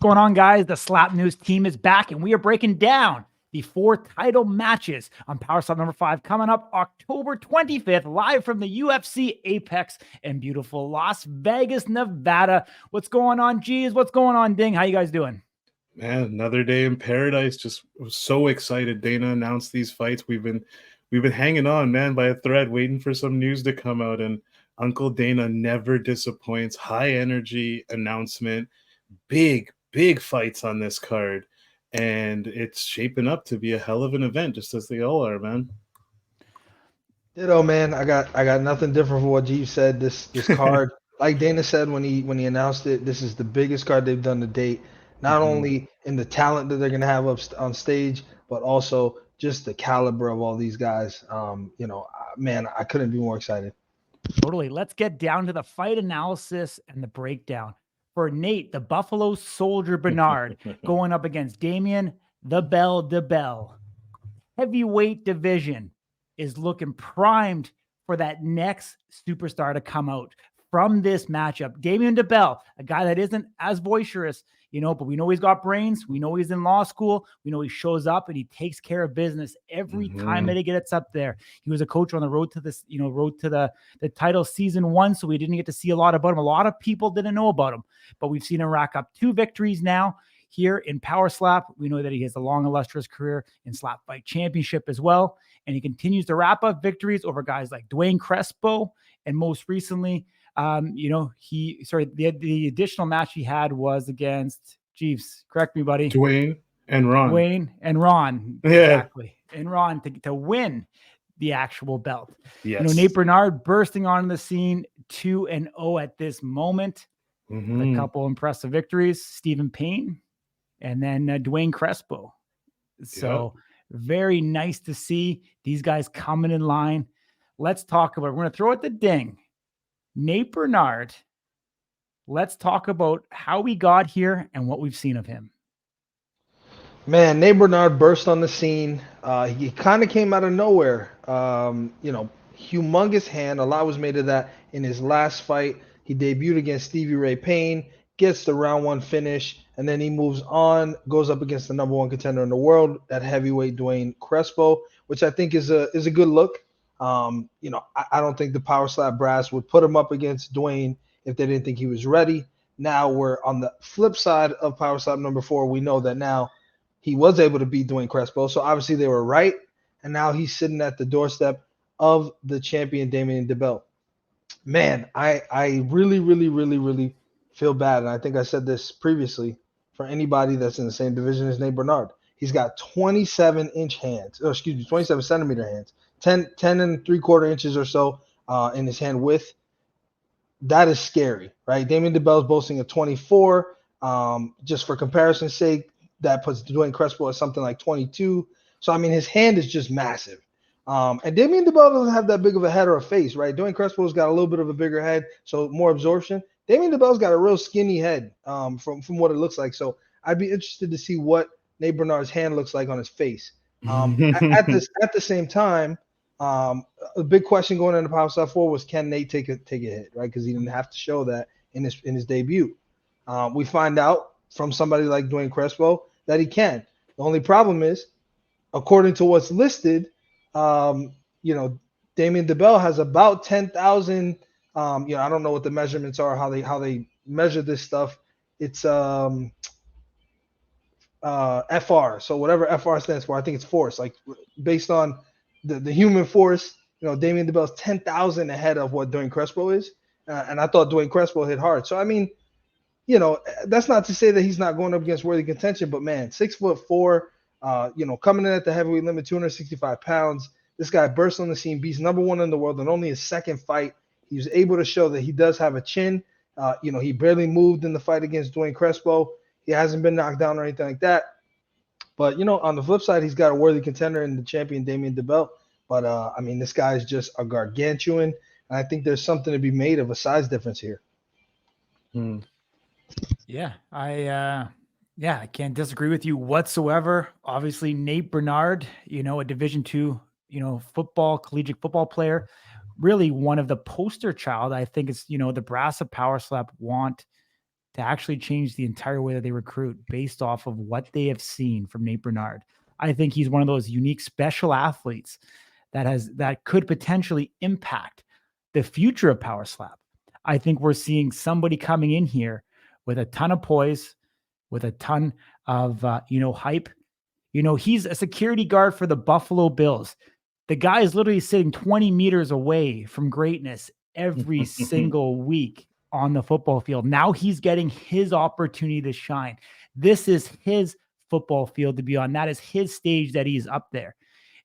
going on, guys? The Slap News team is back, and we are breaking down the 4 title matches on Power Slap number 5 coming up October 25th, live from the UFC Apex in beautiful Las Vegas, Nevada. What's going on, G's? What's going on, Ding? How you guys doing? Man, another day in paradise. Just was so excited. Dana announced these fights. We've been hanging on, man, by a thread, waiting for some news to come out. And Uncle Dana never disappoints. High energy announcement, big fights on this card, and it's shaping up to be a hell of an event, just as they all are, man. Ditto, man. I got nothing different from what Jeeves said. This card, like Dana said when he announced it, this is the biggest card they've done to date. Not only in the talent that they're gonna have up on stage, but also just the caliber of all these guys. Man, I couldn't be more excited. Totally. Let's get down to the fight analysis and the breakdown. For Nate, the Buffalo Soldier Bernard, going up against Damien, the Bell Dibbell. Heavyweight division is looking primed for that next superstar to come out from this matchup. Damien Dibbell, a guy that isn't as boisterous, but we know he's got brains. We know he's in law school. We know he shows up and he takes care of business every time that he gets up there. He was a coach on the road to this, road to the title season 1. So we didn't get to see a lot about him. A lot of people didn't know about him, but we've seen him rack up 2 victories now here in Power Slap. We know that he has a long, illustrious career in Slap Fight Championship as well. And he continues to wrap up victories over guys like Dwayne Crespo. And most recently, the additional match he had was against Jeeves. Correct me, buddy. Dwayne and Ron. Yeah. Exactly. And Ron to win the actual belt. Yes. Nate Burnard bursting on the scene 2-0 at this moment. A couple impressive victories. Stephen Payne and then Dwayne Crespo. So very nice to see these guys coming in line. Let's talk about it. We're going to throw it the Ding. Nate Bernard, let's talk about how we got here and what we've seen of him. Man, Nate Bernard burst on the scene. He kind of came out of nowhere. Humongous hand. A lot was made of that in his last fight. He debuted against Stevie Ray Payne, gets the round 1 finish, and then he moves on, goes up against the number 1 contender in the world at heavyweight, Dwayne Crespo, which I think is a good look. I don't think the Power Slap brass would put him up against Dwayne if they didn't think he was ready. Now we're on the flip side of Power Slap number 4. We know that now he was able to beat Dwayne Crespo. So obviously they were right. And now he's sitting at the doorstep of the champion, Damien Dibbell. Man, I really, really, really, really feel bad. And I think I said this previously for anybody that's in the same division as Nate Bernard. He's got 27 centimeter hands. 10 and 3/4 inches or so in his hand width. That is scary, right? Damien Dibbell is boasting a 24. Just for comparison's sake, that puts Dwayne Crespo at something like 22. So, I mean, his hand is just massive. And Damien Dibbell doesn't have that big of a head or a face, right? Dwayne Crespo's got a little bit of a bigger head, so more absorption. Damien Dibbell's got a real skinny head from what it looks like. So I'd be interested to see what Nate Bernard's hand looks like on his face. At the same time, a big question going into Power Slap 4 was, can Nate take a hit, right? Because he didn't have to show that in his debut. We find out from somebody like Dwayne Crespo that he can. The only problem is, according to what's listed, Damien Dibbell has about 10,000. I don't know what the measurements are, how they measure this stuff. It's FR. So whatever FR stands for, I think it's force. Like based on the human force, Damien Dibbell's 10,000 ahead of what Dwayne Crespo is. And I thought Dwayne Crespo hit hard. So, I mean, that's not to say that he's not going up against worthy contention, but man, 6'4", coming in at the heavyweight limit, 265 pounds. This guy bursts on the scene, beats number 1 in the world in only his second fight. He was able to show that he does have a chin. He barely moved in the fight against Dwayne Crespo. He hasn't been knocked down or anything like that. But, on the flip side, he's got a worthy contender in the champion, Damien Dibbell. But, this guy is just a gargantuan. And I think there's something to be made of a size difference here. Yeah, I can't disagree with you whatsoever. Obviously, Nate Bernard, a Division II, collegiate football player, really one of the poster child. I think it's, the brass of Power Slap want to actually change the entire way that they recruit based off of what they have seen from Nate Bernard. I think he's one of those unique special athletes that could potentially impact the future of Power Slap. I think we're seeing somebody coming in here with a ton of poise, with a ton of hype. He's a security guard for the Buffalo Bills. The guy is literally sitting 20 meters away from greatness every single week on the football field. Now he's getting his opportunity to shine. This is his football field to be on. That is his stage that he's up there.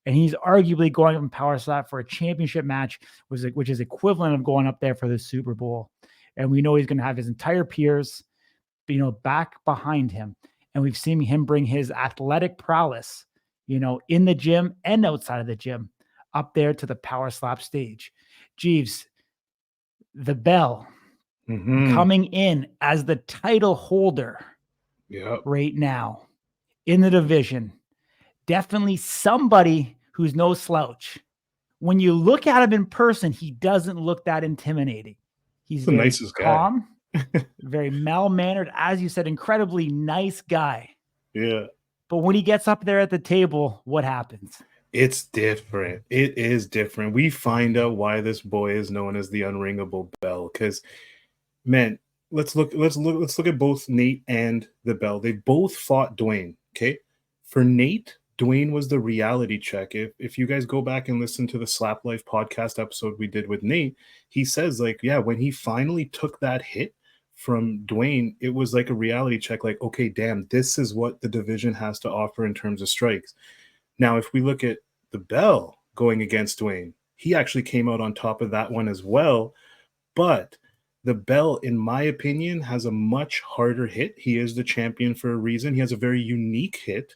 And he's arguably going up in Power Slap for a championship match, which is equivalent of going up there for the Super Bowl. And we know he's going to have his entire peers, back behind him. And we've seen him bring his athletic prowess, in the gym and outside of the gym up there to the Power Slap stage. Jeeves, the Bell coming in as the title holder right now in the division. Definitely somebody who's no slouch. When you look at him in person, he doesn't look that intimidating. He's the nicest calm, very mal-mannered, as you said, incredibly nice guy. Yeah. But when he gets up there at the table, what happens? It's different. It is different. We find out why this boy is known as the unringable Bell. Because, man, let's look at both Nate and the Bell. They both fought Dwayne. Okay, for Nate, Dwayne was the reality check. If you guys go back and listen to the Slap Life podcast episode we did with Nate, he says, when he finally took that hit from Dwayne, it was like a reality check. Like, okay, damn, this is what the division has to offer in terms of strikes. Now, if we look at the Bell going against Dwayne, he actually came out on top of that one as well. But the Bell, in my opinion, has a much harder hit. He is the champion for a reason. He has a very unique hit.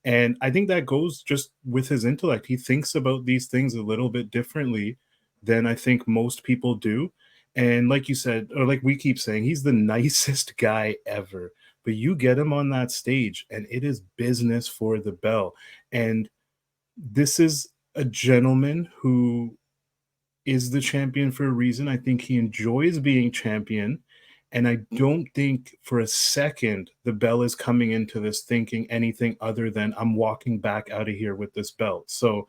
And I think that goes just with his intellect. He thinks about these things a little bit differently than I think most people do. And like you said, or like we keep saying, he's the nicest guy ever. But you get him on that stage, and it is business for the Bell. And this is a gentleman who is the champion for a reason. I think he enjoys being champion. And I don't think for a second the Bell is coming into this thinking anything other than I'm walking back out of here with this belt. So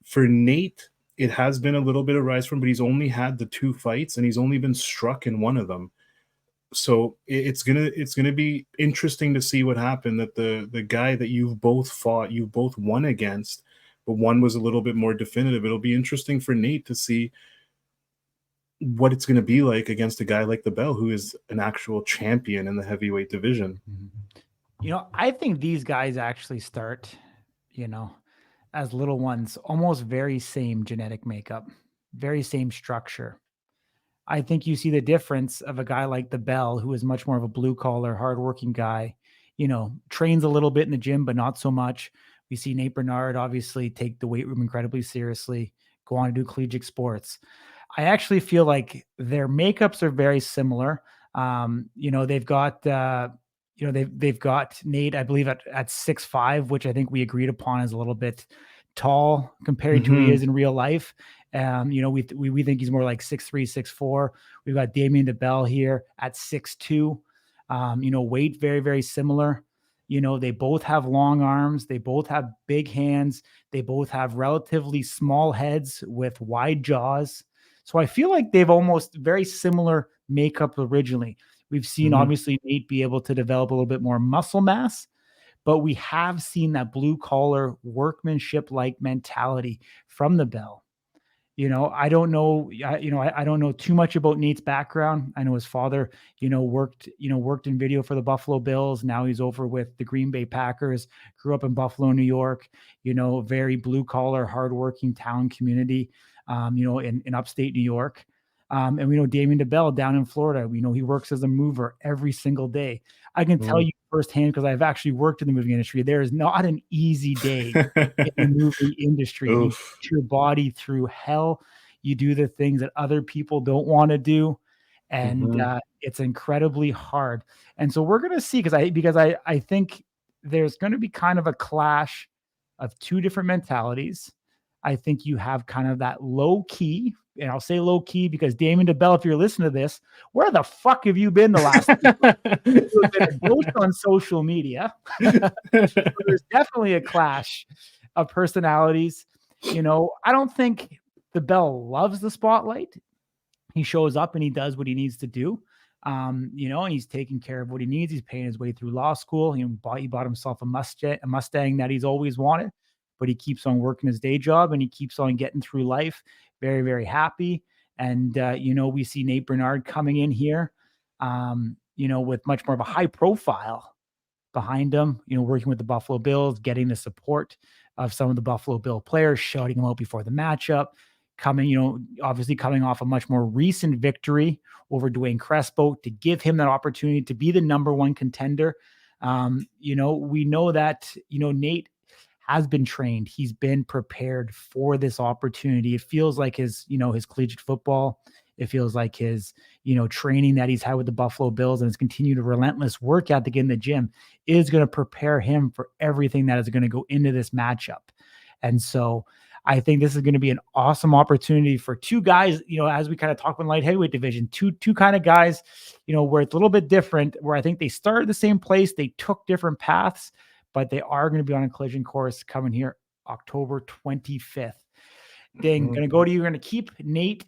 for Nate, it has been a little bit of rise from, but he's only had the 2 fights and he's only been struck in one of them. So it's gonna be interesting to see what happened. That the guy that you've both fought, you both won against, but one was a little bit more definitive. It'll be interesting for Nate to see what it's going to be like against a guy like the Bell, who is an actual champion in the heavyweight division. I think these guys actually start, as little ones, almost very same genetic makeup, very same structure. I think you see the difference of a guy like the Bell, who is much more of a blue collar, hardworking guy, trains a little bit in the gym, but not so much. We see Nate Bernard obviously take the weight room incredibly seriously, go on to do collegiate sports. I actually feel like their makeups are very similar. They've got, they've got Nate, I believe at 6'5", which I think we agreed upon is a little bit tall compared to who he is in real life. We think he's more like 6'3", 6'4". We've got Damien Dibbell here at 6'2". Weight very, very similar. They both have long arms. They both have big hands. They both have relatively small heads with wide jaws. So I feel like they've almost very similar makeup originally. We've seen obviously Nate be able to develop a little bit more muscle mass, but we have seen that blue collar workmanship like mentality from the Bell. I don't know, I don't know too much about Nate's background. I know his father, worked in video for the Buffalo Bills. Now he's over with the Green Bay Packers, grew up in Buffalo, New York, very blue collar, hardworking town community, in upstate New York. And we know Damien Dibbell down in Florida. We know he works as a mover every single day. I can tell you firsthand, because I've actually worked in the movie industry, there is not an easy day in the movie industry. You put your body through hell. You do the things that other people don't want to do. And it's incredibly hard. And so we're going to see, because I think there's going to be kind of a clash of 2 different mentalities. I think you have kind of that low key, and I'll say low key because Damien Dibbell, if you're listening to this, where the fuck have you been the last 2 weeks? You've been a ghost on social media. So there's definitely a clash of personalities. You know, I don't think Dibbell loves the spotlight. He shows up and he does what he needs to do. You know, and he's taking care of what he needs. He's paying his way through law school. He bought himself a Mustang that he's always wanted, but he keeps on working his day job and he keeps on getting through life. Very, very happy. And, you know, we see Nate Burnard coming in here, you know, with much more of a high profile behind him, you know, working with the Buffalo Bills, getting the support of some of the Buffalo Bill players, shouting him out before the matchup, coming, you know, obviously coming off a much more recent victory over Dwayne Crespo to give him that opportunity to be the number one contender. You know, we know that, you know, Nate has been trained. He's been prepared for this opportunity. It feels like his, you know, his collegiate football. It feels like his, you know, training that he's had with the Buffalo Bills and his continued relentless work ethic in the gym is going to prepare him for everything that is going to go into this matchup. And so I think this is going to be an awesome opportunity for two guys, you know, as we kind of talk about light heavyweight division, two kind of guys, you know, where it's a little bit different, where I think they started the same place. They took different paths, but they are going to be on a collision course coming here October 25th. Dang, going to go to you. We're going to keep Nate,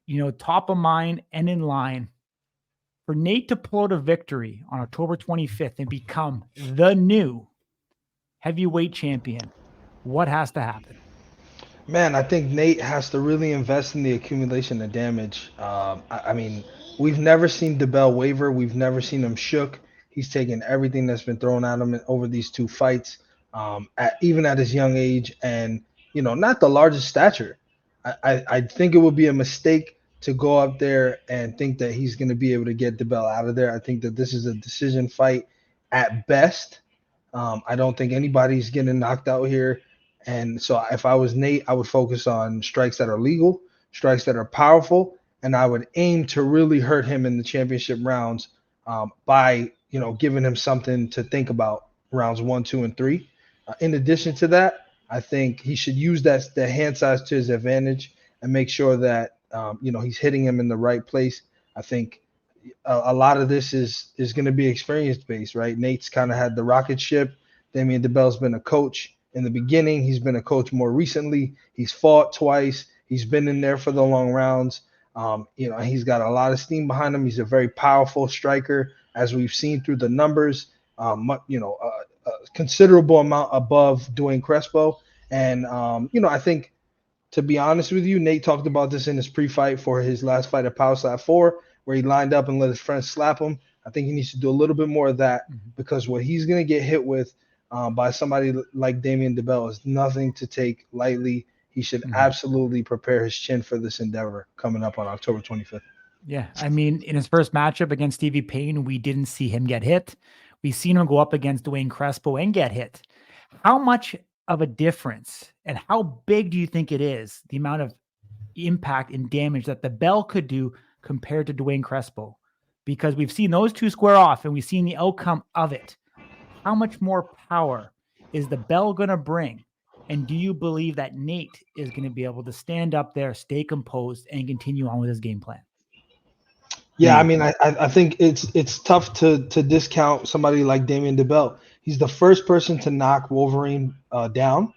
you know, top of mind and in line. For Nate to pull out a victory on October 25th and become the new heavyweight champion, what has to happen? Man, I think Nate has to really invest in the accumulation of damage. I mean, we've never seen Dibbell waver. We've never seen him shook. He's taken everything that's been thrown at him over these two fights, even at his young age, and you know, not the largest stature. I think it would be a mistake to go up there and think that he's going to be able to get Dibbell out of there. I think that this is a decision fight at best. I don't think anybody's getting knocked out here. And so if I was Nate, I would focus on strikes that are legal, strikes that are powerful, and I would aim to really hurt him in the championship rounds by, you know, giving him something to think about rounds 1, 2, and 3. In addition to that, I think he should use the hand size to his advantage and make sure that, you know, he's hitting him in the right place. I think a lot of this is going to be experience-based, right? Nate's kind of had the rocket ship. Damien Dibbell's been a coach in the beginning. He's been a coach more recently. He's fought twice. He's been in there for the long rounds. You know, he's got a lot of steam behind him. He's a very powerful striker, as we've seen through the numbers. You know, a considerable amount above Dwayne Crespo. And, you know, I think, to be honest with you, Nate talked about this in his pre-fight for his last fight at Power Slap 4, where he lined up and let his friends slap him. I think he needs to do a little bit more of that, because what he's going to get hit with by somebody like Damien Dibbell is nothing to take lightly. He should absolutely prepare his chin for this endeavor coming up on October 25th. Yeah, I mean, in his first matchup against Stevie Payne, we didn't see him get hit. We've seen him go up against Dwayne Crespo and get hit. How much of a difference and how big do you think it is, the amount of impact and damage that the Bell could do compared to Dwayne Crespo? Because we've seen those two square off and we've seen the outcome of it. How much more power is the Bell going to bring? And do you believe that Nate is going to be able to stand up there, stay composed, and continue on with his game plan? Yeah, I mean, I think it's tough to discount somebody like Damien Dibbell. He's the first person to knock Wolverine down.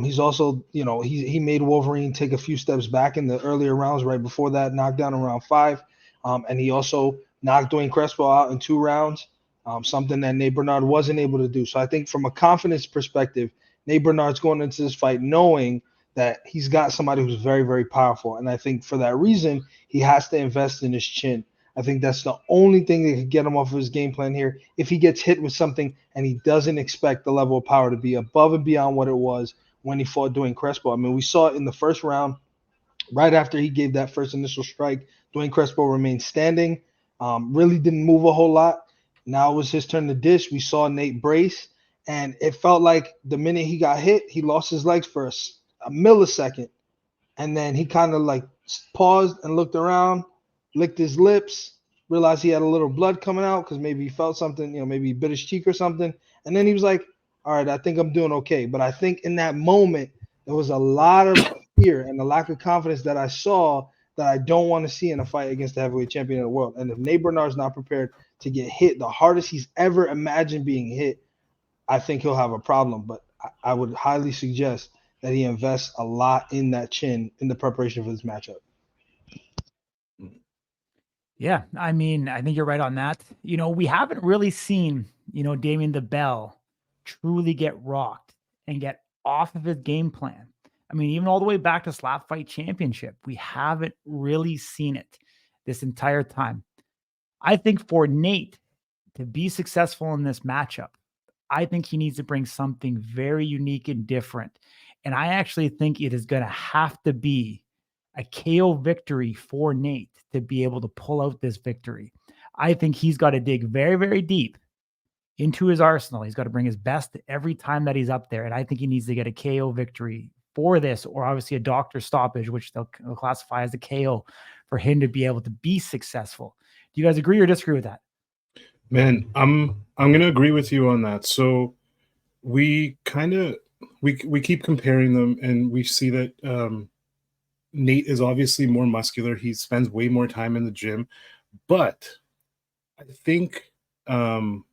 He's also, you know, he made Wolverine take a few steps back in the earlier rounds. Right before that, knocked down in round 5. And he also knocked Dwayne Crespo out in 2 rounds, something that Nate Burnard wasn't able to do. So I think from a confidence perspective, Nate Bernard's going into this fight knowing that he's got somebody who's very, very powerful. And I think for that reason, he has to invest in his chin. I think that's the only thing that could get him off of his game plan here. If he gets hit with something and he doesn't expect the level of power to be above and beyond what it was when he fought Dwayne Crespo. I mean, we saw it in the first round, right after he gave that first initial strike. Dwayne Crespo remained standing, really didn't move a whole lot. Now it was his turn to dish. We saw Nate brace, and it felt like the minute he got hit, he lost his legs for a millisecond. And then he kind of like paused and looked around, licked his lips, realized he had a little blood coming out because maybe he felt something, you know, maybe he bit his cheek or something. And then he was like, all right, I think I'm doing okay. But I think in that moment, there was a lot of fear and the lack of confidence that I saw that I don't want to see in a fight against the heavyweight champion of the world. And if Nate Bernard's not prepared to get hit the hardest he's ever imagined being hit, I think he'll have a problem. But I would highly suggest that he invests a lot in that chin in the preparation for this matchup. Yeah, I mean, I think you're right on that. We haven't really seen, Damien Dibbell truly get rocked and get off of his game plan. I mean, even all the way back to Slap Fight Championship, we haven't really seen it this entire time. I think for Nate to be successful in this matchup, I think he needs to bring something very unique and different. And I actually think it is going to have to be a KO victory for Nate to be able to pull out this victory. I think he's got to dig very, very deep into his arsenal. He's got to bring his best every time that he's up there. And I think he needs to get a KO victory for this, or obviously a doctor stoppage, which they'll classify as a KO, for him to be able to be successful. Do you guys agree or disagree with that? Man, I'm going to agree with you on that. So we keep comparing them, and we see that Nate is obviously more muscular. He spends way more time in the gym, but I think the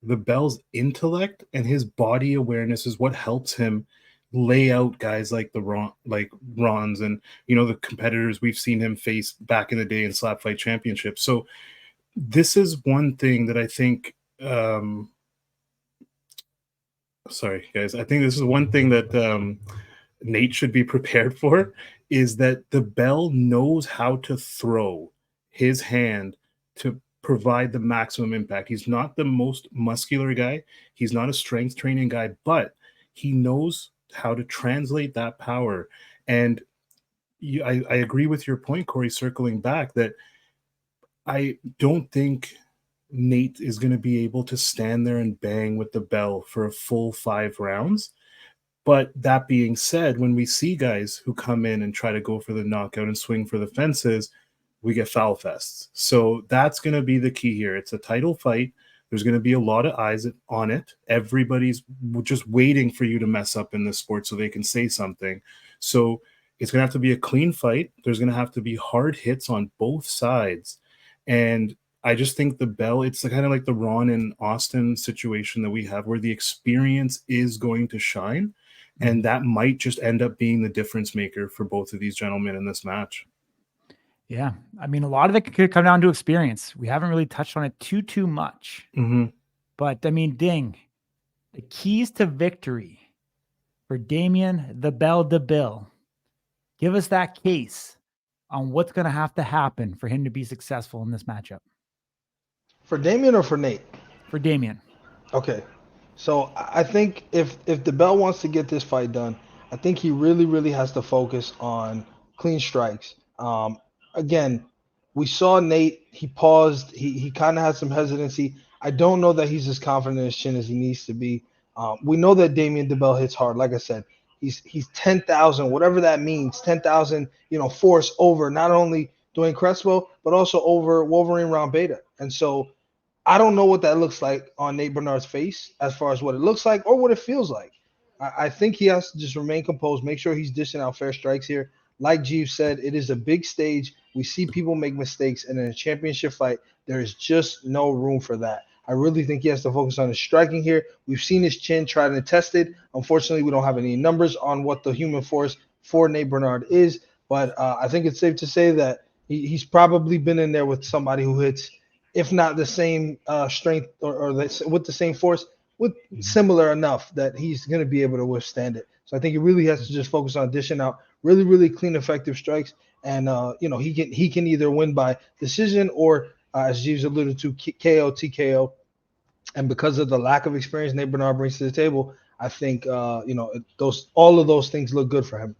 Bell's intellect and his body awareness is what helps him lay out guys like Rons and the competitors we've seen him face back in the day in Slap Fight Championship. So this is one thing that I think sorry guys, I think this is one thing that Nate should be prepared for, is that the Bell knows how to throw his hand to provide the maximum impact. He's not the most muscular guy. He's not a strength training guy, but he knows how to translate that power. And I agree with your point, Corey, circling back, that I don't think Nate is going to be able to stand there and bang with the Bell for a full 5 rounds. But that being said, when we see guys who come in and try to go for the knockout and swing for the fences, we get foul fests. So that's going to be the key here. It's a title fight. There's going to be a lot of eyes on it. Everybody's just waiting for you to mess up in this sport so they can say something. So it's going to have to be a clean fight. There's going to have to be hard hits on both sides. And I just think the Bell, it's kind of like the Ron and Austin situation that we have, where the experience is going to shine. And that might just end up being the difference maker for both of these gentlemen in this match. Yeah. I mean, a lot of it could come down to experience. We haven't really touched on it too much. Mm-hmm. But I mean, Ding, the keys to victory for Damien the Bell Dibbell. Give us that case on what's going to have to happen for him to be successful in this matchup. For Damien or for Nate? For Damien. Okay. So I think if Dibbell wants to get this fight done, I think he really, really has to focus on clean strikes. Again, we saw Nate, he paused, he kind of had some hesitancy. I don't know that he's as confident in his chin as he needs to be. We know that Damien Dibbell hits hard. Like I said, he's 10,000, whatever that means, 10,000, force over not only Dwayne Crespo, but also over Wolverine Round Beta. And so I don't know what that looks like on Nate Bernard's face as far as what it looks like or what it feels like. I think he has to just remain composed, make sure he's dishing out fair strikes here. Like Jeeves said, it is a big stage. We see people make mistakes, and in a championship fight, there is just no room for that. I really think he has to focus on his striking here. We've seen his chin tried and tested. Unfortunately, we don't have any numbers on what the human force for Nate Bernard is, but I think it's safe to say that he's probably been in there with somebody who hits, if not the same strength or with the same force, with similar enough that he's going to be able to withstand it. So I think he really has to just focus on dishing out really, really clean, effective strikes. And, he can either win by decision or, as Jeeves alluded to, KO, TKO. And because of the lack of experience Nate Bernard brings to the table, I think, all of those things look good for him.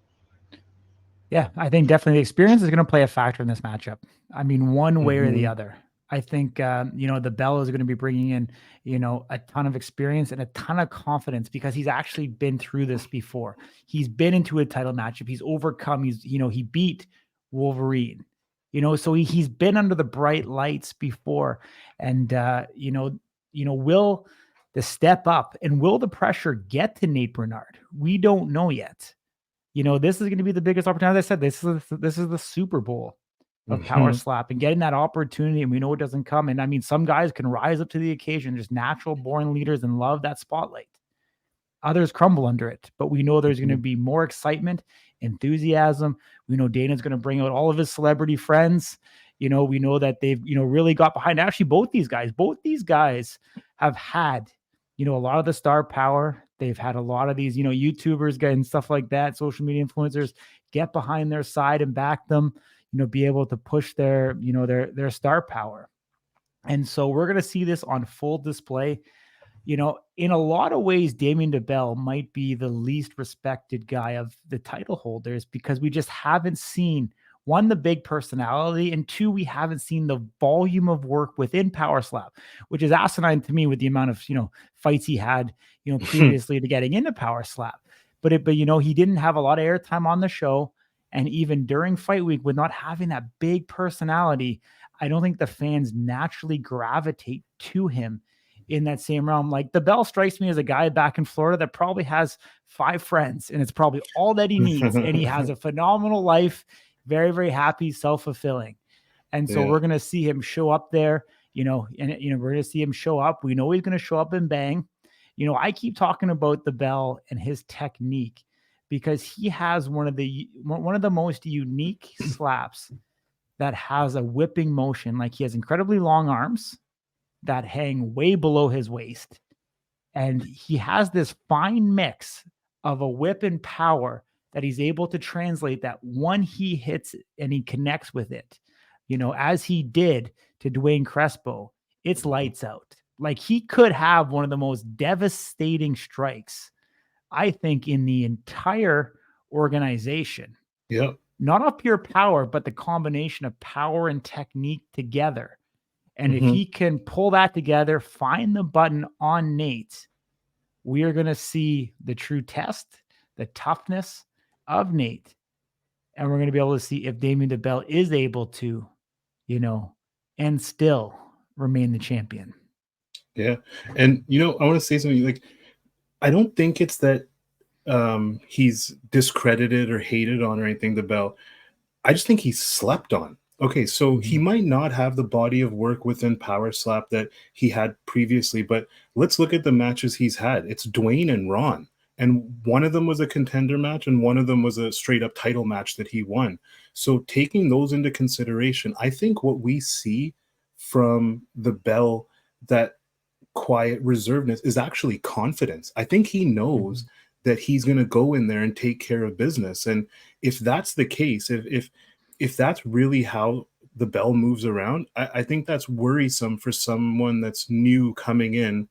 Yeah, I think definitely the experience is going to play a factor in this matchup. I mean, one way or the other. I think, the Bell is going to be bringing in, a ton of experience and a ton of confidence because he's actually been through this before. He's been into a title matchup. He's overcome. He beat Wolverine, so he's been under the bright lights before. And, will the step up and will the pressure get to Nate Bernard? We don't know yet. this is going to be the biggest opportunity. As I said, this is the Super Bowl of Power Slap, and getting that opportunity, and we know it doesn't come. And I mean, some guys can rise up to the occasion, just natural born leaders and love that spotlight. Others crumble under it, but we know there's going to be more excitement, enthusiasm. We know Dana's going to bring out all of his celebrity friends. We know that they've, really got behind. Actually, both these guys have had, a lot of the star power. They've had a lot of these, YouTubers and stuff like that, social media influencers get behind their side and back them, be able to push their, their star power. And so we're going to see this on full display. In a lot of ways, Damien Dibbell might be the least respected guy of the title holders, because we just haven't seen, one, the big personality, and two, we haven't seen the volume of work within Power Slap, which is asinine to me with the amount of, fights he had, previously to getting into Power Slap. But he didn't have a lot of airtime on the show. And even during fight week, with not having that big personality, I don't think the fans naturally gravitate to him in that same realm. Like, Dibbell strikes me as a guy back in Florida that probably has 5 friends, and it's probably all that he needs. And he has a phenomenal life, very, very happy, self-fulfilling. And so we're going to see him show up there, and we're going to see him show up. We know he's going to show up and bang. I keep talking about Dibbell and his technique, because he has one of the most unique slaps that has a whipping motion. Like, he has incredibly long arms that hang way below his waist. And he has this fine mix of a whip and power that he's able to translate, that when he hits it and he connects with it, as he did to Dwayne Crespo, it's lights out. Like, he could have one of the most devastating strikes, I think, in the entire organization. Yep. Not of pure power, but the combination of power and technique together. And if he can pull that together, find the button on Nate, we are going to see the true test, the toughness of Nate. And we're going to be able to see if Damien Dibbell is able to, and still remain the champion. Yeah. And, I want to say something. Like, I don't think it's that he's discredited or hated on or anything, Dibbell. I just think he's slept on. Okay, so he might not have the body of work within Power Slap that he had previously, but let's look at the matches he's had. It's Dwayne and Ron, and one of them was a contender match, and one of them was a straight-up title match that he won. So taking those into consideration, I think what we see from Dibbell, that quiet reservedness, is actually confidence. I think he knows that he's going to go in there and take care of business. And if that's the case, if that's really how Dibbell moves around, I think that's worrisome for someone that's new coming in,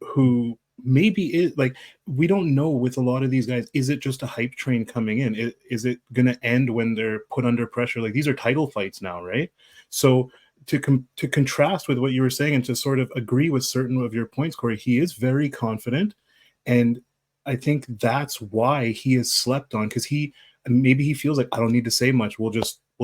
who maybe is like, we don't know with a lot of these guys, is it just a hype train coming in? Is it going to end when they're put under pressure? Like, these are title fights now, right? So to contrast with what you were saying, and to sort of agree with certain of your points, Corey, he is very confident. And I think that's why he is slept on, because maybe he feels like, I don't need to say much. We'll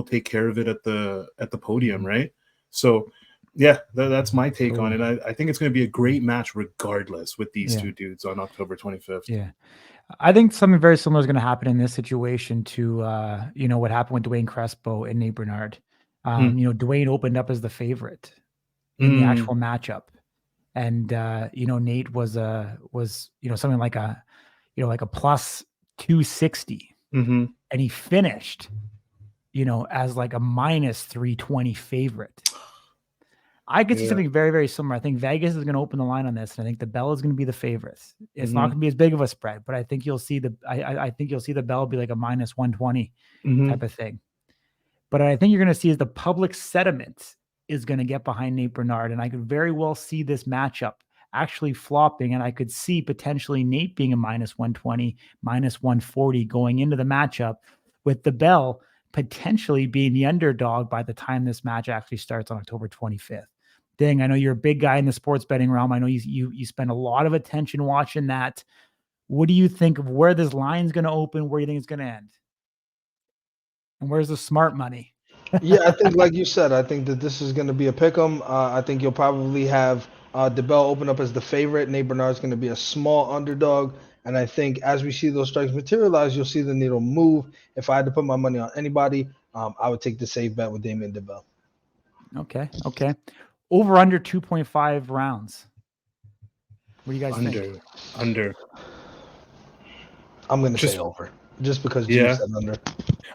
take care of it at the podium, right? So, yeah, that's my take on it. I think it's going to be a great match regardless with these two dudes on October 25th. Yeah, I think something very similar is going to happen in this situation to what happened with Dwayne Crespo and Nate Burnard. Dwayne opened up as the favorite in the actual matchup, and Nate was something like a plus 260. Mm-hmm. And he finished, as like a minus 320 favorite. I could see something very, very similar. I think Vegas is going to open the line on this, and I think Dibbell is going to be the favorite. It's not going to be as big of a spread, but I think you'll see Dibbell be like a minus 120 type of thing. But I think you're going to see is the public sentiment is going to get behind Nate Burnard, and I could very well see this matchup actually flopping, and I could see potentially Nate being a minus 120, minus 140 going into the matchup, with Dibbell potentially being the underdog by the time this match actually starts on October 25th. Dang, I know you're a big guy in the sports betting realm. I know you spend a lot of attention watching that. What do you think of where this line's going to open? Where do you think it's going to end? And where's the smart money? Yeah, I think, like you said, I think that this is going to be a pick'em. I think you'll probably have Dibbell open up as the favorite. Nate Bernard's going to be a small underdog. And I think as we see those strikes materialize, you'll see the needle move. If I had to put my money on anybody, I would take the safe bet with Damien Dibbell. Okay. Over under 2.5 rounds. What do you guys think? Under. I'm going to say over, just because G Yeah. said under.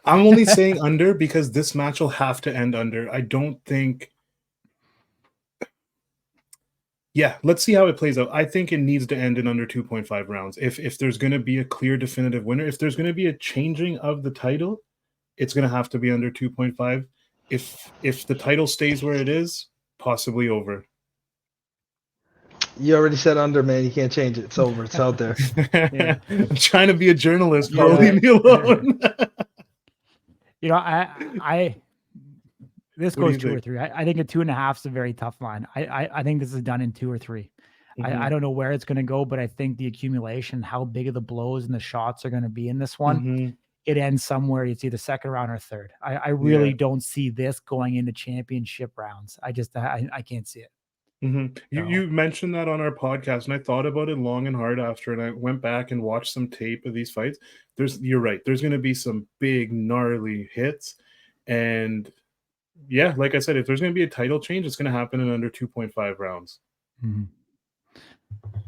I'm only saying under because this match will have to end under. I don't think. Yeah, let's see how it plays out. I think it needs to end in under 2.5 rounds. If there's going to be a clear definitive winner, if there's going to be a changing of the title, it's going to have to be under 2.5. If the title stays where it is, possibly over. You already said under, man. You can't change it. It's over. It's out there. Yeah. I'm trying to be a journalist, bro. Yeah. Leave me alone. You know, I this What do goes you 2 or think? 3. I think a 2.5 is a very tough line. I think this is done in 2 or 3. I don't know where it's going to go, but I think the accumulation, how big of the blows and the shots are going to be in this one, Mhm. it ends somewhere. It's either second round or third. I really don't see this going into championship rounds. I can't see it. Mhm. No. You mentioned that on our podcast, and I thought about it long and hard after, and I went back and watched some tape of these fights. You're right. There's going to be some big gnarly hits, and yeah, like I said, if there's going to be a title change, it's going to happen in under 2.5 rounds. Mhm.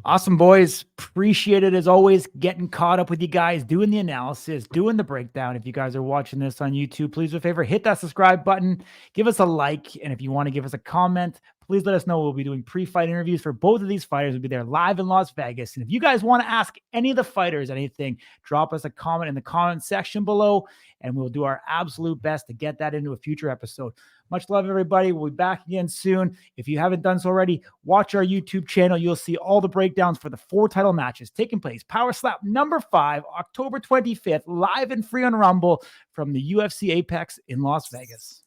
Awesome, boys. Appreciate it as always. Getting caught up with you guys, doing the analysis, doing the breakdown. If you guys are watching this on YouTube, please do a favor, hit that subscribe button, give us a like. And if you want to give us a comment, please let us know. We'll be doing pre-fight interviews for both of these fighters. We'll be there live in Las Vegas. And if you guys want to ask any of the fighters anything, drop us a comment in the comment section below, and we'll do our absolute best to get that into a future episode. Much love, everybody. We'll be back again soon. If you haven't done so already, watch our YouTube channel. You'll see all the breakdowns for the 4 title matches taking place. Power Slap number 5, October 25th, live and free on Rumble from the UFC Apex in Las Vegas.